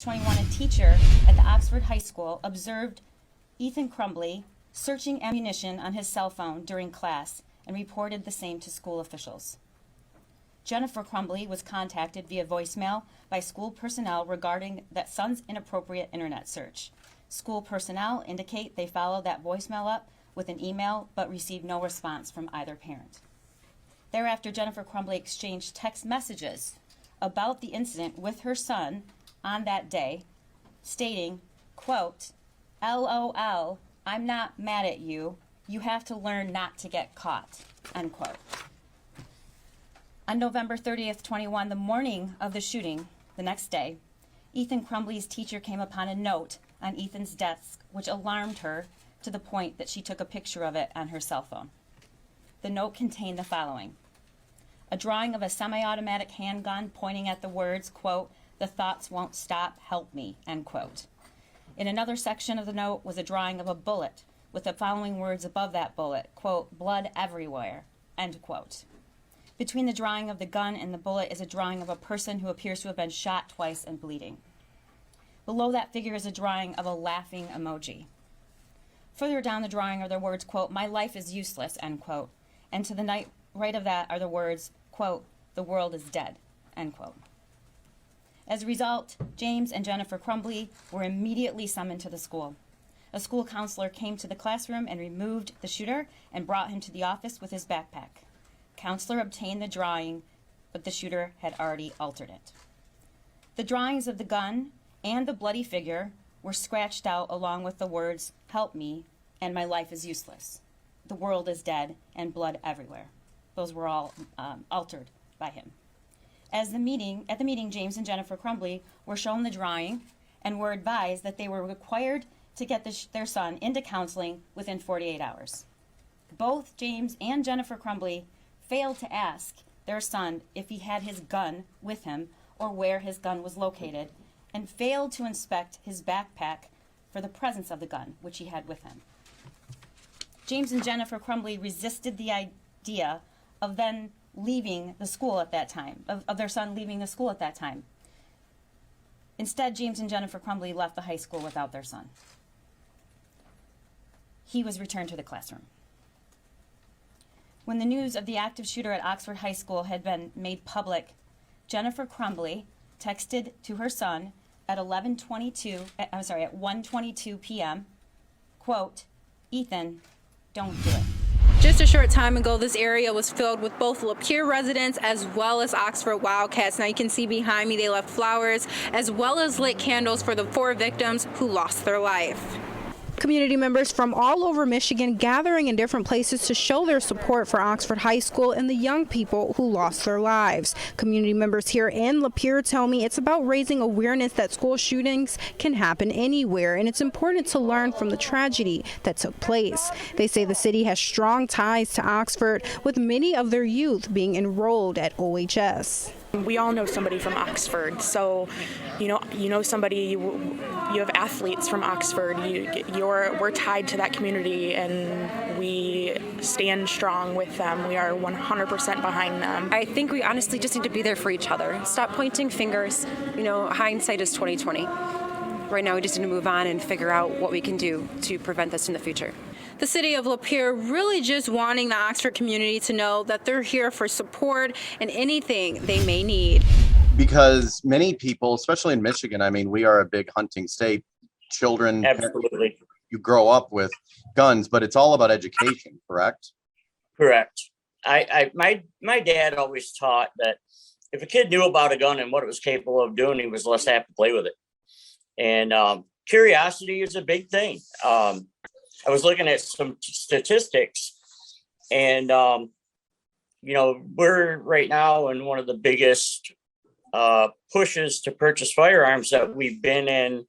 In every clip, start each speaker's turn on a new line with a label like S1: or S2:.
S1: 21, a teacher at the Oxford High School observed Ethan Crumbley searching ammunition on his cell phone during class and reported the same to school officials. Jennifer Crumbley was contacted via voicemail by school personnel regarding that son's inappropriate internet search. School personnel indicate they followed that voicemail up with an email but received no response from either parent. Thereafter, Jennifer Crumbley exchanged text messages about the incident with her son on that day, stating, quote, "LOL, I'm not mad at you. You have to learn not to get caught," unquote. On November 30th, 21, the morning of the shooting, the next day, Ethan Crumbley's teacher came upon a note on Ethan's desk, which alarmed her to the point that she took a picture of it on her cell phone. The note contained the following: a drawing of a semi-automatic handgun pointing at the words, quote, "The thoughts won't stop, help me," end quote. In another section of the note was a drawing of a bullet with the following words above that bullet, quote, "Blood everywhere," end quote. Between the drawing of the gun and the bullet is a drawing of a person who appears to have been shot twice and bleeding. Below that figure is a drawing of a laughing emoji. Further down the drawing are the words, quote, "My life is useless," end quote. And to the right of that are the words, quote, "The world is dead," end quote. As a result, James and Jennifer Crumbley were immediately summoned to the school. A school counselor came to the classroom and removed the shooter and brought him to the office with his backpack. Counselor obtained the drawing, but the shooter had already altered it. The drawings of the gun and the bloody figure were scratched out along with the words, "Help me," and "My life is useless." "The world is dead," and "Blood everywhere." Those were all altered by him. At the meeting, James and Jennifer Crumbley were shown the drawing and were advised that they were required to get their son into counseling within 48 hours. Both James and Jennifer Crumbley failed to ask their son if he had his gun with him or where his gun was located, and failed to inspect his backpack for the presence of the gun, which he had with him. James and Jennifer Crumbley resisted the idea of then leaving the school at that time, of their son leaving the school at that time. Instead, James and Jennifer Crumbley left the high school without their son. He was returned to the classroom. When the news of the active shooter at Oxford High School had been made public, Jennifer Crumbley texted to her son at 1:22 p.m., quote, "Ethan, don't do it."
S2: Just a short time ago, this area was filled with both Lapeer residents as well as Oxford Wildcats. Now you can see behind me they left flowers as well as lit candles for the 4 victims who lost their life. Community members from all over Michigan gathering in different places to show their support for Oxford High School and the young people who lost their lives. Community members here in Lapeer tell me it's about raising awareness that school shootings can happen anywhere, and it's important to learn from the tragedy that took place. They say the city has strong ties to Oxford, with many of their youth being enrolled at OHS.
S3: We all know somebody from Oxford, so you know somebody. You have athletes from Oxford. We're tied to that community, and we stand strong with them. We are 100% behind them.
S4: I think we honestly just need to be there for each other. Stop pointing fingers. Hindsight is 20/20. Right now, we just need to move on and figure out what we can do to prevent this in the future.
S2: The city of Lapeer really just wanting the Oxford community to know that they're here for support and anything they may need.
S5: Because many people, especially in Michigan, we are a big hunting state. Children,
S6: absolutely,
S5: you grow up with guns, but it's all about education, correct?
S6: Correct. My dad always taught that if a kid knew about a gun and what it was capable of doing, he was less apt to play with it. And curiosity is a big thing. I was looking at some statistics, and we're right now in one of the biggest pushes to purchase firearms that we've been in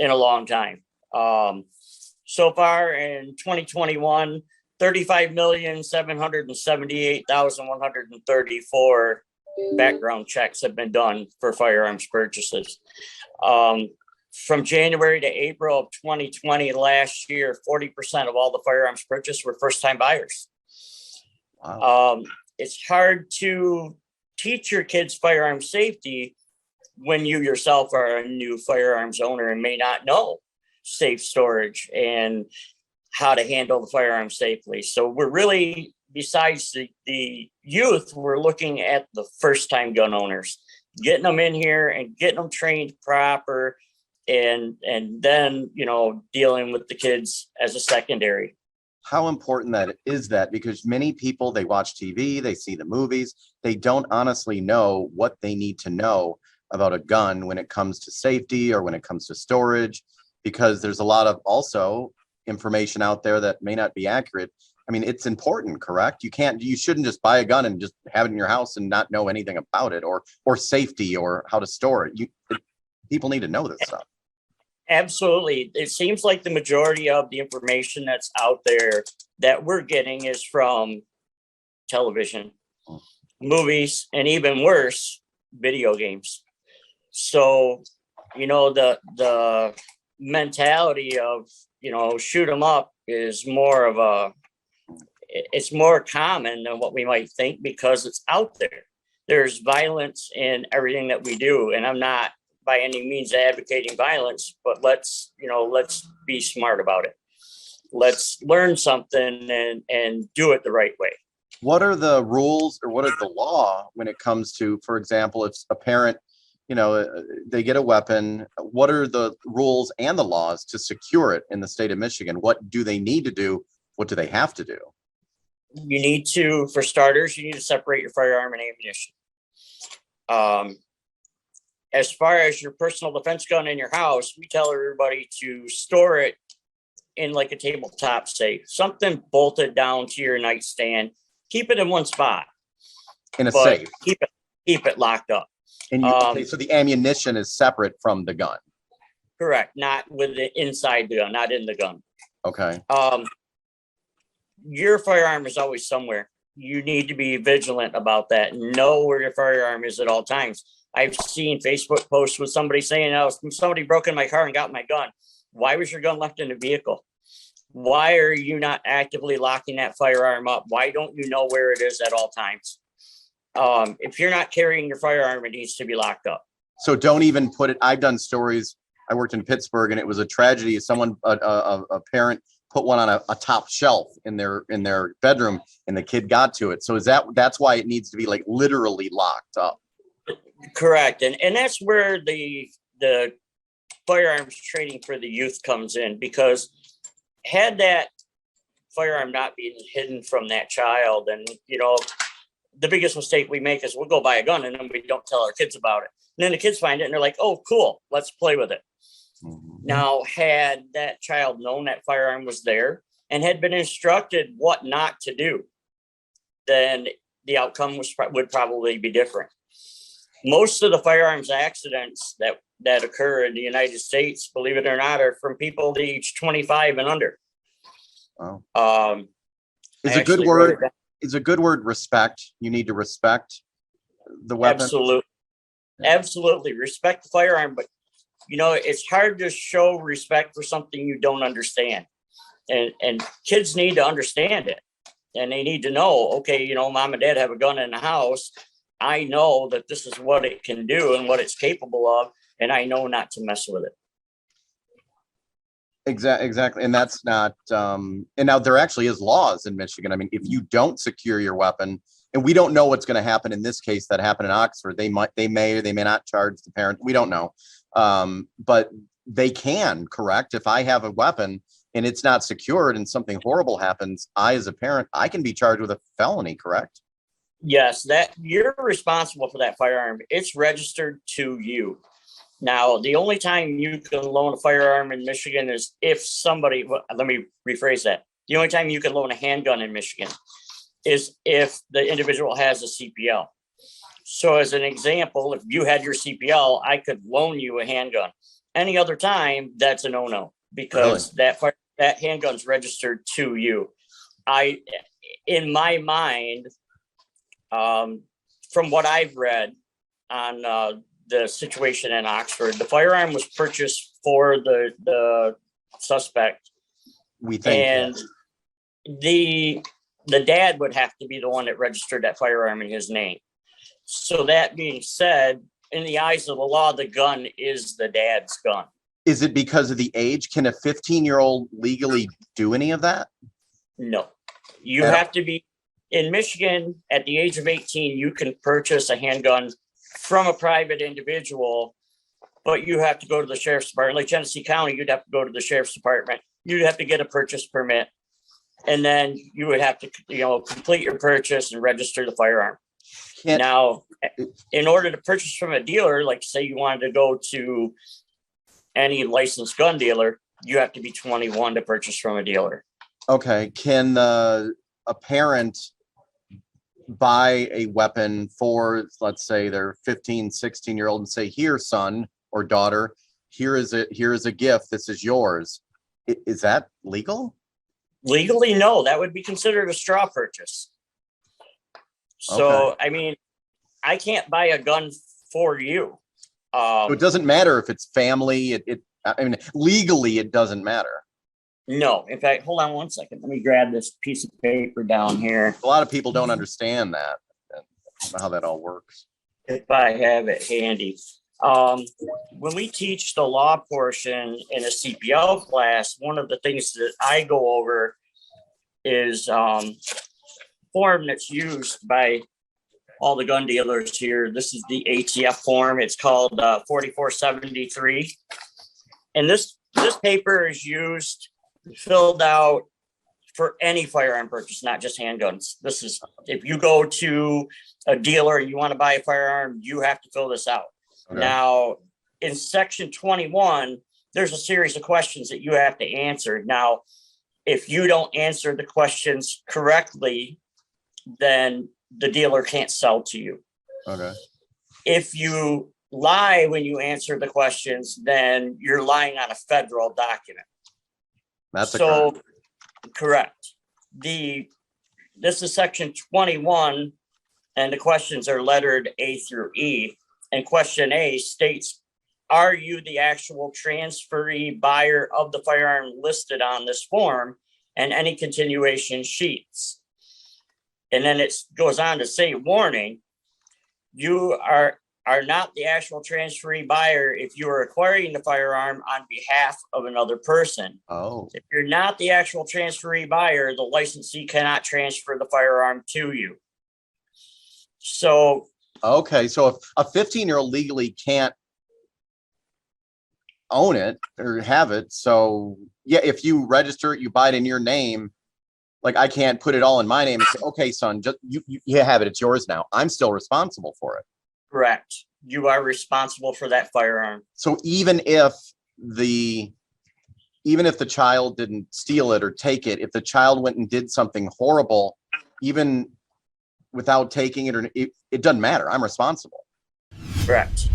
S6: a long time. So far in 2021, 35,778,134 background checks have been done for firearms purchases. From January to April of 2020 last year, 40% of all the firearms purchased were first-time buyers.
S5: Wow.
S6: It's hard to teach your kids firearm safety when you yourself are a new firearms owner and may not know safe storage and how to handle the firearm safely. So we're really, besides the youth, we're looking at the first time gun owners, getting them in here and getting them trained proper, and then, you know, dealing with the kids as a secondary.
S5: How important that is that? Because many people, they watch TV, they see the movies, they don't honestly know what they need to know about a gun when it comes to safety or when it comes to storage, because there's a lot of also information out there that may not be accurate. I mean, it's important, correct? You shouldn't just buy a gun and just have it in your house and not know anything about it, or safety or how to store it. People need to know this stuff.
S6: Absolutely. It seems like the majority of the information that's out there that we're getting is from television, movies, and even worse, video games. So, you know, the mentality of, you know, shoot 'em up is more of it's more common than what we might think, because it's out there. There's violence in everything that we do. And I'm not by any means advocating violence, but let's be smart about it. Let's learn something and do it the right way.
S5: What are the rules, or what is the law when it comes to, for example, if a parent, you know, they get a weapon, what are the rules and the laws to secure it in the state of Michigan? What do they need to do? What do they have to do?
S6: You need to, for starters, you need to separate your firearm and ammunition. As far as your personal defense gun in your house, we tell everybody to store it in like a tabletop safe, something bolted down to your nightstand. Keep it in one spot.
S5: In a safe.
S6: Keep it locked up.
S5: And okay, so the ammunition is separate from the gun.
S6: Correct. Not with it inside the gun, not in the gun.
S5: Okay.
S6: Your firearm is always somewhere. You need to be vigilant about that. Know where your firearm is at all times. I've seen Facebook posts with somebody saying, "Oh, somebody broke in my car and got my gun." Why was your gun left in the vehicle? Why are you not actively locking that firearm up? Why don't you know where it is at all times? If you're not carrying your firearm, it needs to be locked up.
S5: So don't even put it. I've done stories. I worked in Pittsburgh, and it was a tragedy. Someone, a parent, put one on a top shelf in their bedroom, and the kid got to it. So that's why it needs to be like literally locked up.
S6: Correct. And that's where the firearms training for the youth comes in, because had that firearm not been hidden from that child, and, you know, the biggest mistake we make is we'll go buy a gun and then we don't tell our kids about it. And then the kids find it and they're like, "Oh, cool, let's play with it." Mm-hmm. Now, had that child known that firearm was there and had been instructed what not to do, then the outcome would probably be different. Most of the firearms accidents that occur in the United States, believe it or not, are from people age 25 and under.
S5: Wow. Is a good word respect? You need to respect the weapon.
S6: Absolutely. Yeah. Absolutely. Respect the firearm, but, you know, it's hard to show respect for something you don't understand. And kids need to understand it. And they need to know, okay, you know, mom and dad have a gun in the house. I know that this is what it can do and what it's capable of, and I know not to mess with it.
S5: Exactly. And that's not, and now there actually is laws in Michigan. I mean, if you don't secure your weapon, and we don't know what's going to happen in this case that happened in Oxford, they may or they may not charge the parent. We don't know. But they can, correct? If I have a weapon and it's not secured and something horrible happens, I, as a parent, I can be charged with a felony, correct?
S6: Yes, that you're responsible for that firearm. It's registered to you. Now, the only time you can loan a firearm in Michigan is if somebody, let me rephrase that. The only time you can loan a handgun in Michigan is if the individual has a CPL. So as an example, if you had your CPL, I could loan you a handgun. Any other time, that's a no-no, because really? that handgun's registered to you. In my mind, from what I've read on the situation in Oxford, the firearm was purchased for the suspect.
S5: We think,
S6: and the dad would have to be the one that registered that firearm in his name. So that being said, in the eyes of the law, the gun is the dad's gun.
S5: Is it because of the age? Can a 15-year-old legally do any of that?
S6: No, you
S5: Yeah.
S6: have to be in Michigan at the age of 18. You can purchase a handgun from a private individual, but you have to go to the sheriff's department. Like Genesee County, you'd have to go to the sheriff's department. You'd have to get a purchase permit, and then you would have to, complete your purchase and register the firearm. Now, in order to purchase from a dealer, like say you wanted to go to any licensed gun dealer, you have to be 21 to purchase from a dealer.
S5: Okay. Can a parent buy a weapon for, let's say, their 15, 16-year-old and say, here, son or daughter, here is a gift. This is yours. Is that legal?
S6: Legally, no. That would be considered a straw purchase. So,
S5: Okay.
S6: I mean, I can't buy a gun for you.
S5: So it doesn't matter if it's family. I mean, legally, it doesn't matter.
S6: No. In fact, hold on one second. Let me grab this piece of paper down here.
S5: A lot of people don't understand that, how that all works.
S6: If I have it handy. When we teach the law portion in a CPL class, one of the things that I go over is form that's used by all the gun dealers here. This is the ATF form. It's called 4473. And this paper is used, filled out for any firearm purchase, not just handguns. This is, if you go to a dealer and you want to buy a firearm, you have to fill this out. Okay. Now, in section 21, there's a series of questions that you have to answer. Now, if you don't answer the questions correctly, then the dealer can't sell to you.
S5: Okay.
S6: If you lie when you answer the questions, then you're lying on a federal document.
S5: That's a crime.
S6: Correct. This is section 21, and the questions are lettered A through E. And question A states, are you the actual transferee buyer of the firearm listed on this form and any continuation sheets? And then it goes on to say, warning, you are not the actual transferee buyer if you are acquiring the firearm on behalf of another person.
S5: Oh.
S6: If you're not the actual transferee buyer, the licensee cannot transfer the firearm to you. So.
S5: Okay, so if a 15-year-old legally can't own it or have it, so yeah, if you register it, you buy it in your name, like I can't put it all in my name and say, okay, son, just you have it, it's yours now. I'm still responsible for it.
S6: Correct. You are responsible for that firearm.
S5: So even if the child didn't steal it or take it, if the child went and did something horrible, even without taking it, or it doesn't matter. I'm responsible.
S6: Correct.